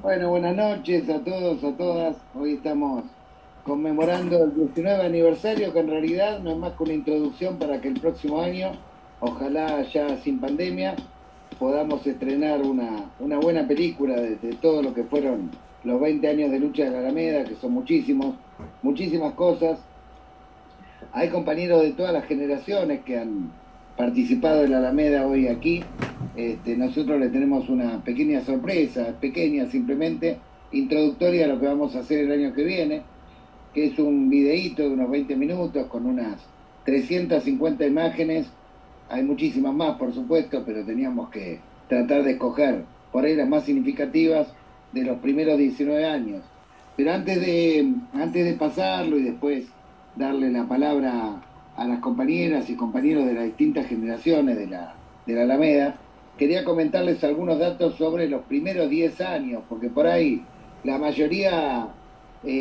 Bueno, buenas noches a todos, a todas. Hoy estamos conmemorando el 19 aniversario, que en realidad no es más que una introducción para que el próximo año, ojalá ya sin pandemia, podamos estrenar una buena película de todo lo que fueron los 20 años de lucha de la Alameda, que son muchísimos, muchísimas cosas. Hay compañeros de todas las generaciones que han participado de la Alameda hoy aquí. Nosotros le tenemos una pequeña sorpresa, pequeña simplemente, introductoria a lo que vamos a hacer el año que viene, que es un videíto de unos 20 minutos con unas 350 imágenes. Hay muchísimas más, por supuesto, pero teníamos que tratar de escoger por ahí las más significativas de los primeros 19 años. Pero antes de pasarlo y después darle la palabra a las compañeras y compañeros de las distintas generaciones de la Alameda, quería comentarles algunos datos sobre los primeros 10 años, porque por ahí la mayoría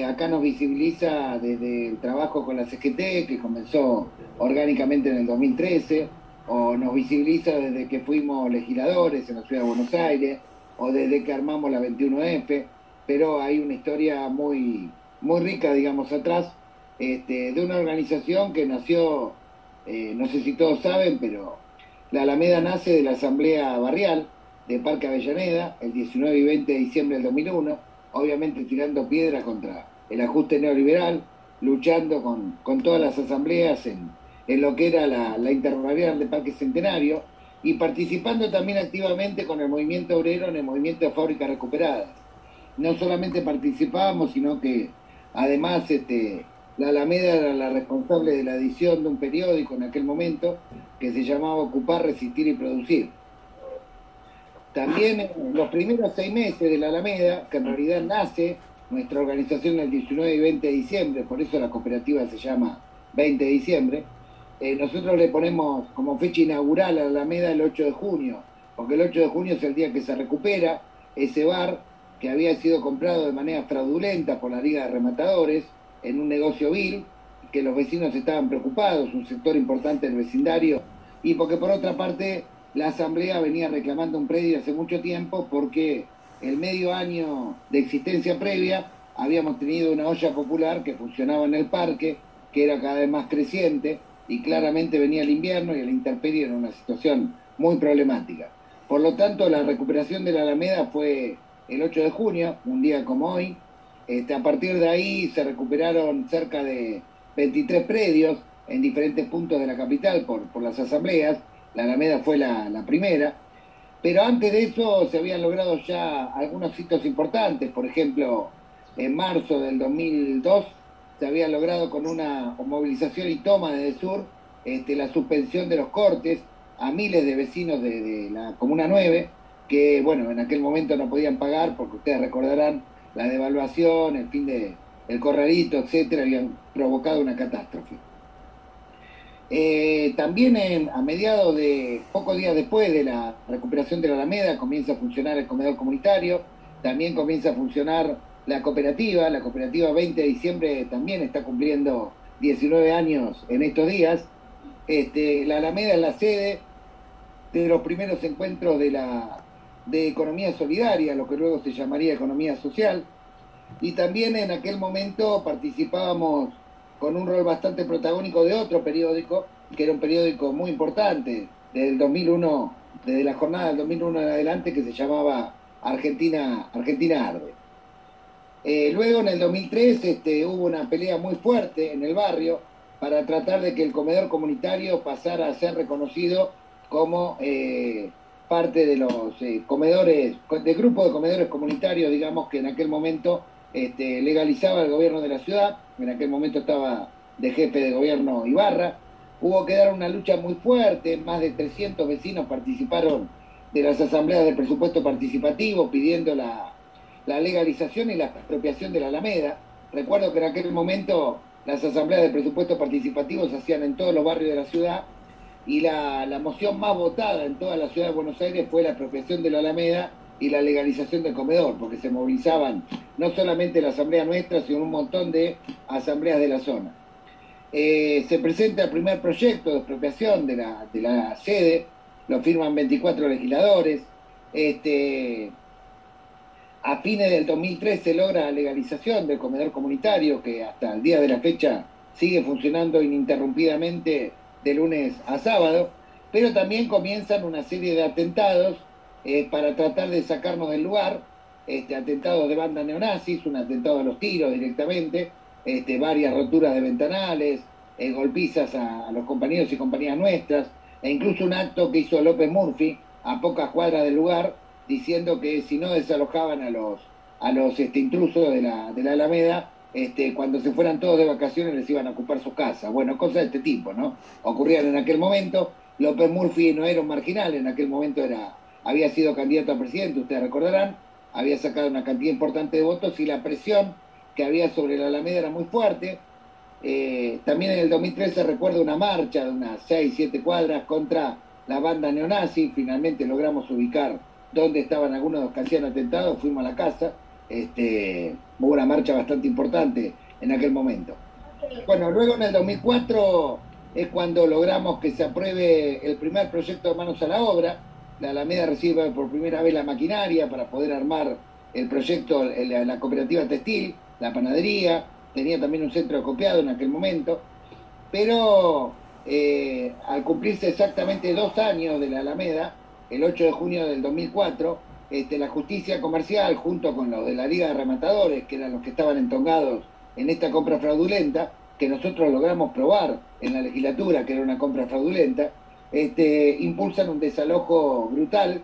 acá nos visibiliza desde el trabajo con la CGT, que comenzó orgánicamente en el 2013, o nos visibiliza desde que fuimos legisladores en la ciudad de Buenos Aires, o desde que armamos la 21F, pero hay una historia muy, muy rica, digamos, atrás, de una organización que nació, no sé si todos saben, pero la Alameda nace de la Asamblea Barrial de Parque Avellaneda el 19 y 20 de diciembre del 2001, obviamente tirando piedra contra el ajuste neoliberal, luchando con todas las asambleas en lo que era la Interbarrial de Parque Centenario y participando también activamente con el movimiento obrero en el movimiento de fábricas recuperadas. No solamente participábamos, sino que además la Alameda era la responsable de la edición de un periódico en aquel momento que se llamaba Ocupar, Resistir y Producir. También en los primeros 6 meses de la Alameda, que en realidad nace nuestra organización el 19 y 20 de diciembre, por eso la cooperativa se llama 20 de diciembre, nosotros le ponemos como fecha inaugural a la Alameda el 8 de junio, porque el 8 de junio es el día que se recupera ese bar que había sido comprado de manera fraudulenta por la Liga de Rematadores en un negocio vil, que los vecinos estaban preocupados, un sector importante del vecindario, y porque por otra parte la Asamblea venía reclamando un predio hace mucho tiempo porque el medio año de existencia previa habíamos tenido una olla popular que funcionaba en el parque, que era cada vez más creciente, y claramente venía el invierno y la intemperie era una situación muy problemática. Por lo tanto, la recuperación de la Alameda fue el 8 de junio, un día como hoy. A partir de ahí se recuperaron cerca de 23 predios en diferentes puntos de la capital por las asambleas. La Alameda fue la primera. Pero antes de eso se habían logrado ya algunos hitos importantes. Por ejemplo, en marzo del 2002 se había logrado con una movilización y toma desde Sur la suspensión de los cortes a miles de vecinos de la Comuna 9, que bueno, en aquel momento no podían pagar porque ustedes recordarán la devaluación, el fin del corralito, etcétera, habían provocado una catástrofe. También a mediados de, pocos días después de la recuperación de la Alameda, comienza a funcionar el comedor comunitario, también comienza a funcionar la cooperativa 20 de diciembre también está cumpliendo 19 años en estos días. La Alameda es la sede de los primeros encuentros de economía solidaria, lo que luego se llamaría economía social, y también en aquel momento participábamos con un rol bastante protagónico de otro periódico, que era un periódico muy importante, desde el 2001, desde la jornada del 2001 en adelante, que se llamaba Argentina Arde. Luego en el 2003 hubo una pelea muy fuerte en el barrio para tratar de que el comedor comunitario pasara a ser reconocido como parte de los comedores, de grupo de comedores comunitarios, digamos, que en aquel momento legalizaba el gobierno de la ciudad. En aquel momento estaba de jefe de gobierno Ibarra. Hubo que dar una lucha muy fuerte, más de 300 vecinos participaron de las asambleas de presupuesto participativo pidiendo la legalización y la expropiación de la Alameda. Recuerdo que en aquel momento las asambleas de presupuesto participativo se hacían en todos los barrios de la ciudad y la moción más votada en toda la ciudad de Buenos Aires fue la expropiación de la Alameda y la legalización del comedor, porque se movilizaban no solamente la asamblea nuestra, sino un montón de asambleas de la zona. Se presenta el primer proyecto de expropiación de la sede, lo firman 24 legisladores. A fines del 2003 se logra la legalización del comedor comunitario, que hasta el día de la fecha sigue funcionando ininterrumpidamente de lunes a sábado, pero también comienzan una serie de atentados para tratar de sacarnos del lugar, atentados de bandas neonazis, un atentado a los tiros directamente, varias roturas de ventanales, golpizas a los compañeros y compañeras nuestras, e incluso un acto que hizo López Murphy a pocas cuadras del lugar, diciendo que si no desalojaban a los intrusos de la Alameda, cuando se fueran todos de vacaciones les iban a ocupar su casa. Bueno, cosas de este tipo, ¿no? Ocurrían en aquel momento. López Murphy no era un marginal, en aquel momento había sido candidato a presidente, ustedes recordarán, había sacado una cantidad importante de votos y la presión que había sobre la Alameda era muy fuerte. También en el 2013 recuerdo una marcha de unas 6, 7 cuadras contra la banda neonazi. Finalmente logramos ubicar dónde estaban algunos de los que hacían atentados, fuimos a la casa. Hubo una marcha bastante importante en aquel momento. Bueno, luego en el 2004 es cuando logramos que se apruebe el primer proyecto de manos a la obra. La Alameda recibe por primera vez la maquinaria para poder armar el proyecto, la cooperativa textil, la panadería, tenía también un centro de copiado en aquel momento, pero al cumplirse exactamente 2 años de la Alameda, el 8 de junio del 2004, la justicia comercial, junto con los de la Liga de Rematadores, que eran los que estaban entongados en esta compra fraudulenta, que nosotros logramos probar en la legislatura que era una compra fraudulenta, impulsan un desalojo brutal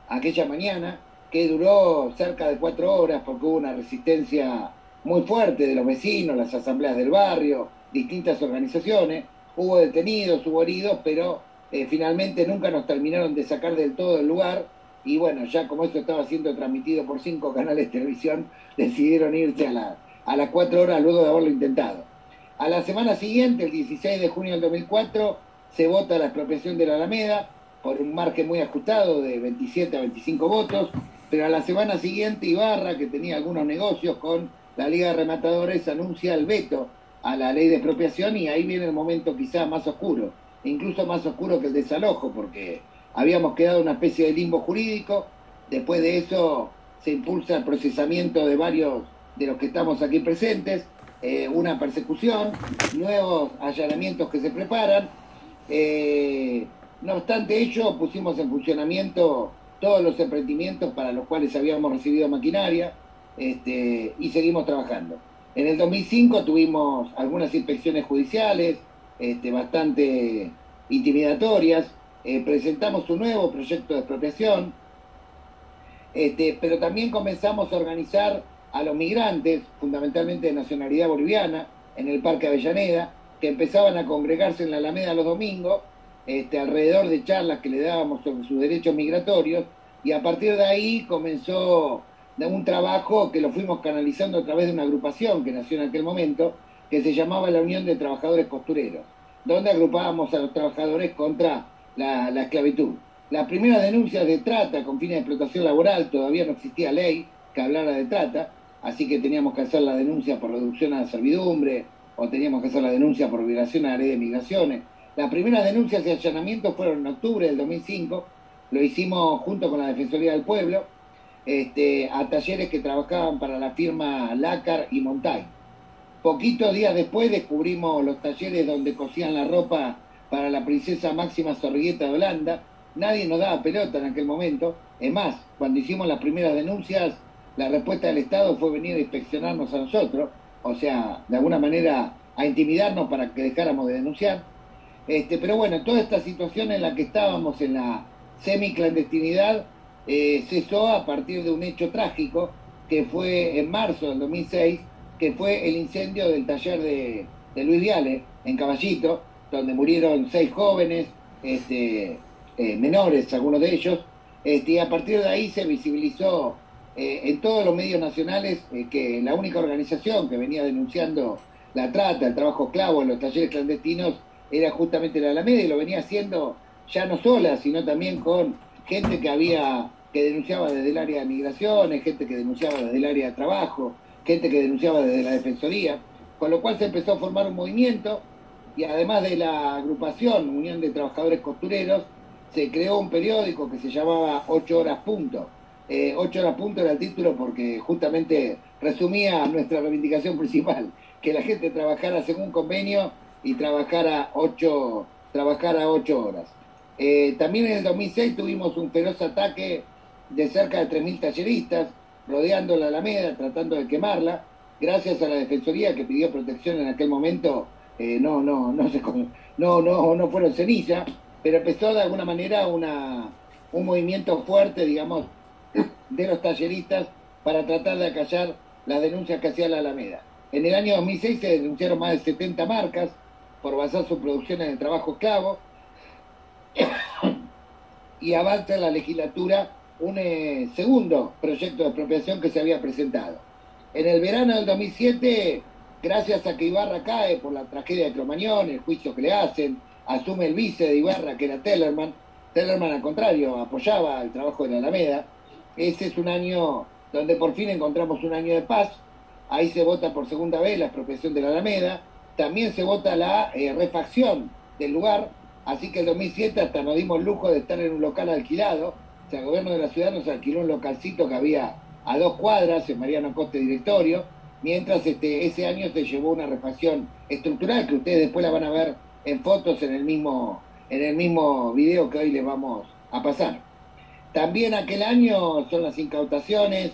aquella mañana, que duró cerca de 4 horas porque hubo una resistencia muy fuerte de los vecinos, las asambleas del barrio, distintas organizaciones, hubo detenidos, hubo heridos, pero finalmente nunca nos terminaron de sacar del todo del lugar, y bueno, ya como eso estaba siendo transmitido por 5 canales de televisión, decidieron irse a las 4 horas luego de haberlo intentado. A la semana siguiente, el 16 de junio del 2004, se vota la expropiación de la Alameda por un margen muy ajustado de 27 a 25 votos, pero a la semana siguiente Ibarra, que tenía algunos negocios con la Liga de Rematadores, anuncia el veto a la ley de expropiación, y ahí viene el momento quizá más oscuro, incluso más oscuro que el desalojo, porque habíamos quedado en una especie de limbo jurídico. Después de eso se impulsa el procesamiento de varios de los que estamos aquí presentes, una persecución, nuevos allanamientos que se preparan. No obstante ello, pusimos en funcionamiento todos los emprendimientos para los cuales habíamos recibido maquinaria, y seguimos trabajando. En el 2005 tuvimos algunas inspecciones judiciales bastante intimidatorias, presentamos un nuevo proyecto de expropiación, pero también comenzamos a organizar a los migrantes, fundamentalmente de nacionalidad boliviana, en el Parque Avellaneda, que empezaban a congregarse en la Alameda los domingos, alrededor de charlas que le dábamos sobre sus derechos migratorios, y a partir de ahí comenzó un trabajo que lo fuimos canalizando a través de una agrupación que nació en aquel momento, que se llamaba la Unión de Trabajadores Costureros, donde agrupábamos a los trabajadores contra la esclavitud. Las primeras denuncias de trata con fines de explotación laboral, todavía no existía ley que hablara de trata, así que teníamos que hacer la denuncia por reducción a la servidumbre, o teníamos que hacer la denuncia por violación a la ley de migraciones. Las primeras denuncias y allanamientos fueron en octubre del 2005, lo hicimos junto con la Defensoría del Pueblo, a talleres que trabajaban para la firma Lácar y Montay. Poquitos días después descubrimos los talleres donde cosían la ropa para la princesa Máxima Zorrigueta de Holanda. Nadie nos daba pelota en aquel momento. Es más, cuando hicimos las primeras denuncias, la respuesta del Estado fue venir a inspeccionarnos a nosotros, o sea, de alguna manera a intimidarnos para que dejáramos de denunciar. Pero bueno, toda esta situación en la que estábamos en la semiclandestinidad cesó a partir de un hecho trágico que fue en marzo del 2006, que fue el incendio del taller de Luis Viale en Caballito, donde murieron 6 jóvenes, menores, algunos de ellos, y a partir de ahí se visibilizó en todos los medios nacionales que la única organización que venía denunciando la trata, el trabajo esclavo en los talleres clandestinos era justamente la Alameda, y lo venía haciendo ya no sola, sino también con gente que denunciaba desde el área de migraciones, gente que denunciaba desde el área de trabajo, gente que denunciaba desde la Defensoría, con lo cual se empezó a formar un movimiento, y además de la agrupación Unión de Trabajadores Costureros, se creó un periódico que se llamaba 8 Horas Punto, 8 horas punto era el título porque justamente resumía nuestra reivindicación principal, que la gente trabajara según convenio y trabajara 8 horas. También en el 2006 tuvimos un feroz ataque de cerca de 3.000 talleristas rodeando la Alameda, tratando de quemarla. Gracias a la Defensoría que pidió protección en aquel momento, no fueron ceniza, pero empezó de alguna manera un movimiento fuerte, digamos, de los talleristas para tratar de acallar las denuncias que hacía la Alameda. En el año 2006 se denunciaron más de 70 marcas por basar su producción en el trabajo esclavo y avanza en la legislatura un segundo proyecto de expropiación que se había presentado. En el verano del 2007, gracias a que Ibarra cae por la tragedia de Cromañón, el juicio que le hacen, asume el vice de Ibarra, que era Tellerman. Tellerman, al contrario, apoyaba el trabajo de la Alameda. Ese es un año donde por fin encontramos un año de paz. Ahí se vota por segunda vez la expropiación de la Alameda. También se vota la refacción del lugar. Así que en 2007 hasta nos dimos el lujo de estar en un local alquilado. O sea, el gobierno de la ciudad nos alquiló un localcito que había a 2 cuadras en Mariano Coste Directorio. Mientras ese año se llevó una refacción estructural que ustedes después la van a ver en fotos en el mismo video que hoy les vamos a pasar. También aquel año son las incautaciones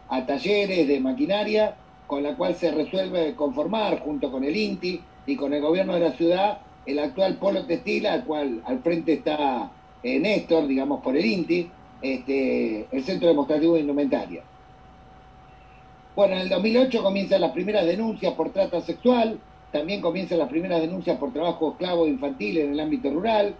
a talleres de maquinaria, con la cual se resuelve conformar, junto con el INTI y con el gobierno de la ciudad, el actual polo textil, al cual al frente está Néstor, digamos, por el INTI, el Centro Demostrativo de Indumentaria. Bueno, en el 2008 comienzan las primeras denuncias por trata sexual, también comienzan las primeras denuncias por trabajo esclavo infantil en el ámbito rural,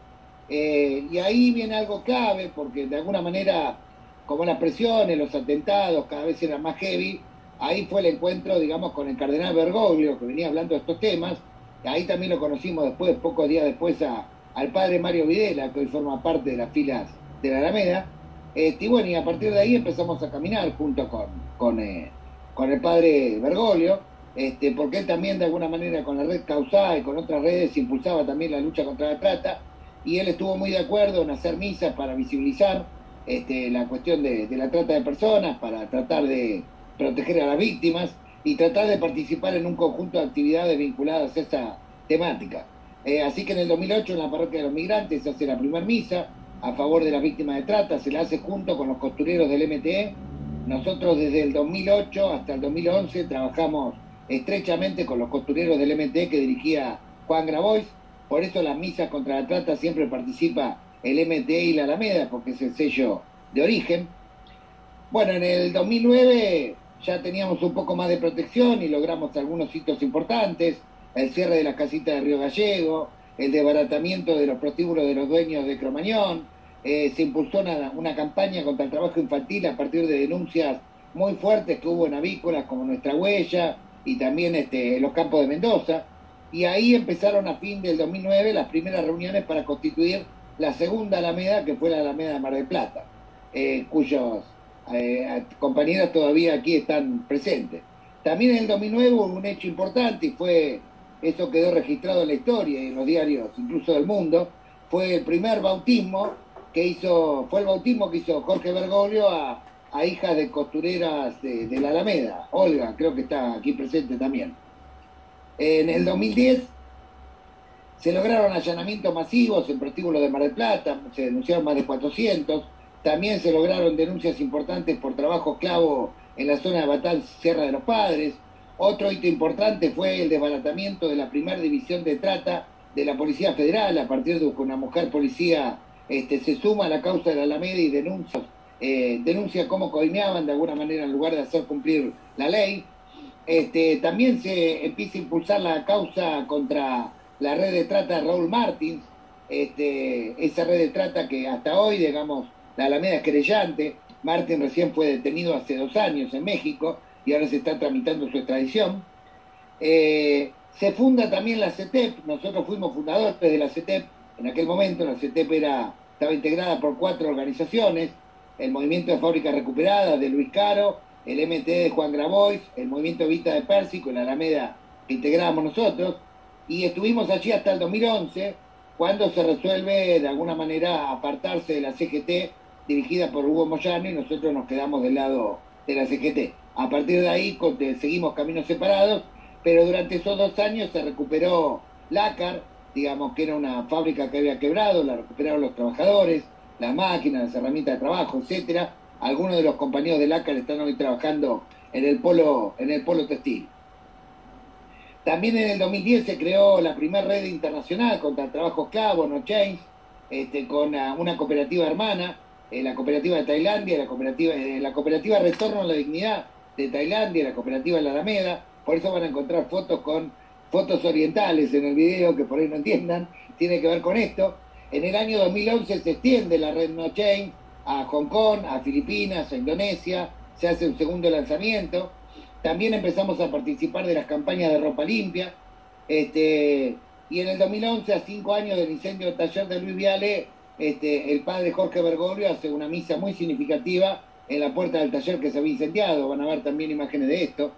y ahí viene algo clave, porque de alguna manera, como las presiones, los atentados cada vez eran más heavy, ahí fue el encuentro, digamos, con el cardenal Bergoglio, que venía hablando de estos temas. Ahí también lo conocimos después, pocos días después, al padre Mario Videla, que hoy forma parte de las filas de la Alameda. Y bueno, y a partir de ahí empezamos a caminar junto con el padre Bergoglio, porque él también de alguna manera con la red Causá y con otras redes impulsaba también la lucha contra la trata, y él estuvo muy de acuerdo en hacer misas para visibilizar la cuestión de la trata de personas, para tratar de proteger a las víctimas y tratar de participar en un conjunto de actividades vinculadas a esa temática. Así que en el 2008 en la parroquia de los migrantes se hace la primera misa a favor de las víctimas de trata, se la hace junto con los costureros del MTE. Nosotros desde el 2008 hasta el 2011 trabajamos estrechamente con los costureros del MTE que dirigía Juan Grabois. Por eso las misas contra la trata siempre participa el MTE y la Alameda, porque es el sello de origen. Bueno, en el 2009 ya teníamos un poco más de protección y logramos algunos hitos importantes: el cierre de las casitas de Río Gallego, el desbaratamiento de los prostíbulos de los dueños de Cromañón. Se impulsó una campaña contra el trabajo infantil a partir de denuncias muy fuertes que hubo en avícolas como Nuestra Huella y también en los campos de Mendoza. Y ahí empezaron a fin del 2009 las primeras reuniones para constituir la segunda Alameda, que fue la Alameda de Mar del Plata, cuyos compañeros todavía aquí están presentes. También en el 2009 hubo un hecho importante y eso quedó registrado en la historia y en los diarios incluso del mundo. Fue el primer bautismo fue el bautismo que hizo Jorge Bergoglio a hijas de costureras de la Alameda. Olga, creo que está aquí presente también. En el 2010 se lograron allanamientos masivos en prostíbulos de Mar del Plata, se denunciaron más de 400. También se lograron denuncias importantes por trabajo esclavo en la zona de Batán, Sierra de los Padres. Otro hito importante fue el desbaratamiento de la primera división de trata de la Policía Federal, a partir de que una mujer policía se suma a la causa de la Alameda y denuncia cómo coimeaban de alguna manera en lugar de hacer cumplir la ley. También se empieza a impulsar la causa contra la red de trata de Raúl Martins, esa red de trata que hasta hoy, digamos, la Alameda es querellante. Martín recién fue detenido hace 2 años en México y ahora se está tramitando su extradición. Se funda también la CETEP, nosotros fuimos fundadores de la CETEP. En aquel momento la CETEP estaba integrada por 4 organizaciones: el Movimiento de Fábricas Recuperadas de Luis Caro, el MTE de Juan Grabois, el Movimiento Evita de Pérsico y la Alameda que integrábamos nosotros, y estuvimos allí hasta el 2011, cuando se resuelve de alguna manera apartarse de la CGT dirigida por Hugo Moyano, y nosotros nos quedamos del lado de la CGT. A partir de ahí seguimos caminos separados, pero durante esos 2 años se recuperó Lácar, digamos que era una fábrica que había quebrado, la recuperaron los trabajadores, las máquinas, las herramientas de trabajo, etcétera. Algunos de los compañeros de Lácar están hoy trabajando en el polo textil. También en el 2010 se creó la primera red internacional contra el trabajo esclavo, No Chains, con una cooperativa hermana, la cooperativa de Tailandia, la cooperativa Retorno a la Dignidad de Tailandia, la cooperativa de la Alameda. Por eso van a encontrar fotos orientales en el video, que por ahí no entiendan, tiene que ver con esto. En el año 2011 se extiende la red No Chain a Hong Kong, a Filipinas, a Indonesia, se hace un segundo lanzamiento. También empezamos a participar de las campañas de ropa limpia. Y en el 2011, a 5 años del incendio del taller de Luis Viale, el padre Jorge Bergoglio hace una misa muy significativa en la puerta del taller que se había incendiado. Van a ver también imágenes de esto.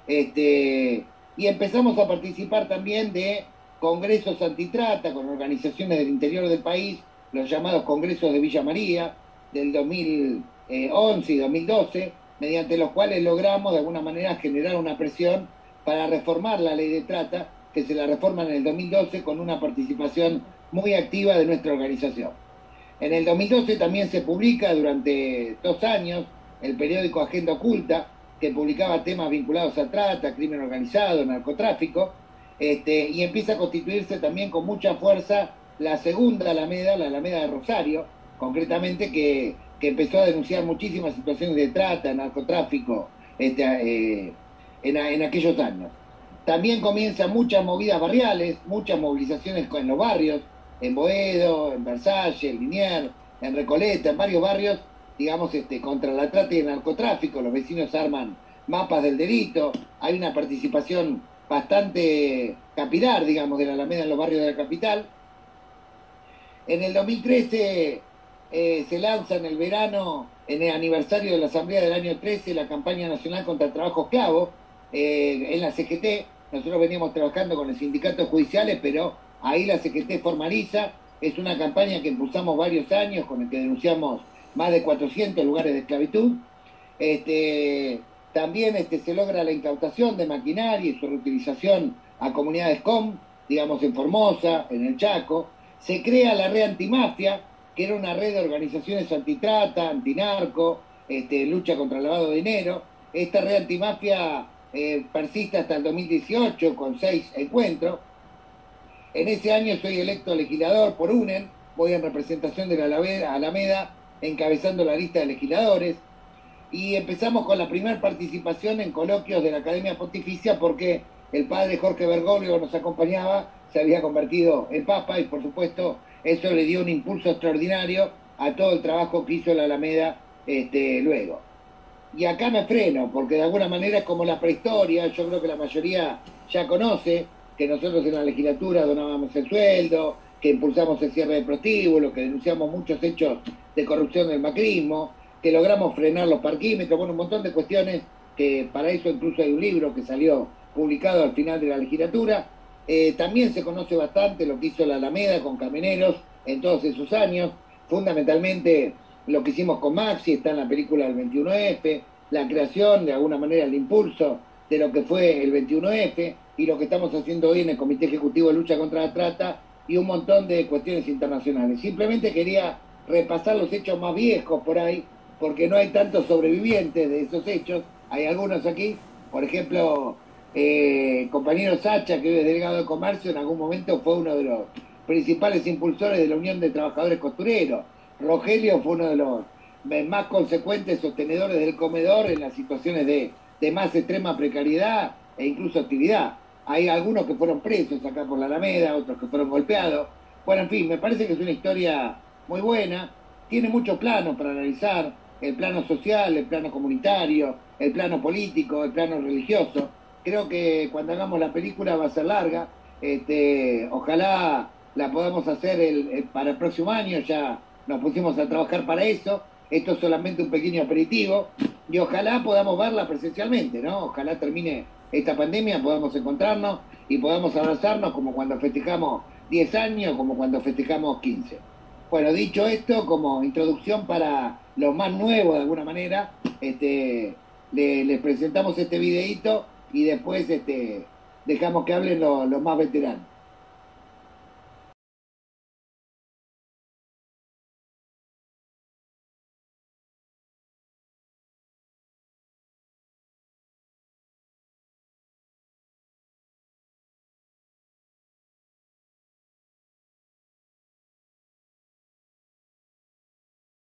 Y empezamos a participar también de congresos antitrata con organizaciones del interior del país, los llamados congresos de Villa María, del 2011 y 2012, mediante los cuales logramos de alguna manera generar una presión para reformar la ley de trata, que se la reforma en el 2012 con una participación muy activa de nuestra organización. En el 2012 también se publica durante 2 años el periódico Agenda Oculta, que publicaba temas vinculados a trata, crimen organizado, narcotráfico, y empieza a constituirse también con mucha fuerza la segunda Alameda, la Alameda de Rosario, concretamente, que empezó a denunciar muchísimas situaciones de trata, narcotráfico, en aquellos años. También comienzan muchas movidas barriales, muchas movilizaciones en los barrios, en Boedo, en Versalles, en Liniers, en Recoleta, en varios barrios, digamos, contra la trata y el narcotráfico. Los vecinos arman mapas del delito, hay una participación bastante capilar, digamos, de la Alameda en los barrios de la capital. En el 2013 se lanza en el verano, en el aniversario de la Asamblea del año 13, la campaña nacional contra el trabajo esclavo, en la CGT. Nosotros veníamos trabajando con los sindicatos judiciales, pero ahí la CGT formaliza. Es una campaña que impulsamos varios años, con el que denunciamos más de 400 lugares de esclavitud. También se logra la incautación de maquinaria y su reutilización a comunidades COM, digamos en Formosa, en el Chaco. Se crea la red antimafia, que era una red de organizaciones antitrata, antinarco, lucha contra el lavado de dinero. Esta red antimafia persiste hasta el 2018 con 6 encuentros. En ese año soy electo legislador por UNEN, voy en representación de la Alameda, encabezando la lista de legisladores, y empezamos con la primera participación en coloquios de la Academia Pontificia, porque el padre Jorge Bergoglio nos acompañaba, se había convertido en papa, y por supuesto eso le dio un impulso extraordinario a todo el trabajo que hizo la Alameda luego. Y acá me freno, porque de alguna manera es como la prehistoria. Yo creo que la mayoría ya conoce que nosotros en la legislatura donábamos el sueldo, que impulsamos el cierre del prostíbulo, que denunciamos muchos hechos de corrupción del macrismo, que logramos frenar los parquímetros, bueno, un montón de cuestiones, que para eso incluso hay un libro que salió publicado al final de la legislatura. También se conoce bastante lo que hizo la Alameda con camioneros en todos esos años, fundamentalmente lo que hicimos con Maxi, está en la película del 21F, la creación, de alguna manera, el impulso de lo que fue el 21F, y lo que estamos haciendo hoy en el Comité Ejecutivo de Lucha contra la Trata, y un montón de cuestiones internacionales. Simplemente quería repasar los hechos más viejos por ahí, porque no hay tantos sobrevivientes de esos hechos. Hay algunos aquí, por ejemplo, compañero Sacha, que es delegado de comercio, en algún momento fue uno de los principales impulsores de la Unión de Trabajadores Costureros. Rogelio fue uno de los más consecuentes sostenedores del comedor en las situaciones de más extrema precariedad e incluso actividad. Hay algunos que fueron presos acá por la Alameda, otros que fueron golpeados. Bueno, en fin, me parece que es una historia muy buena, tiene muchos planos para analizar: el plano social, el plano comunitario, el plano político, el plano religioso. Creo que cuando hagamos la película va a ser larga, ojalá la podamos hacer para el próximo año. Ya nos pusimos a trabajar para eso. Esto es solamente un pequeño aperitivo, y ojalá podamos verla presencialmente, ¿no? Ojalá termine esta pandemia, podamos encontrarnos y podamos abrazarnos como cuando festejamos 10 años, como cuando festejamos 15. Bueno, dicho esto, como introducción para los más nuevos de alguna manera, les presentamos este videíto y después dejamos que hablen los más veteranos.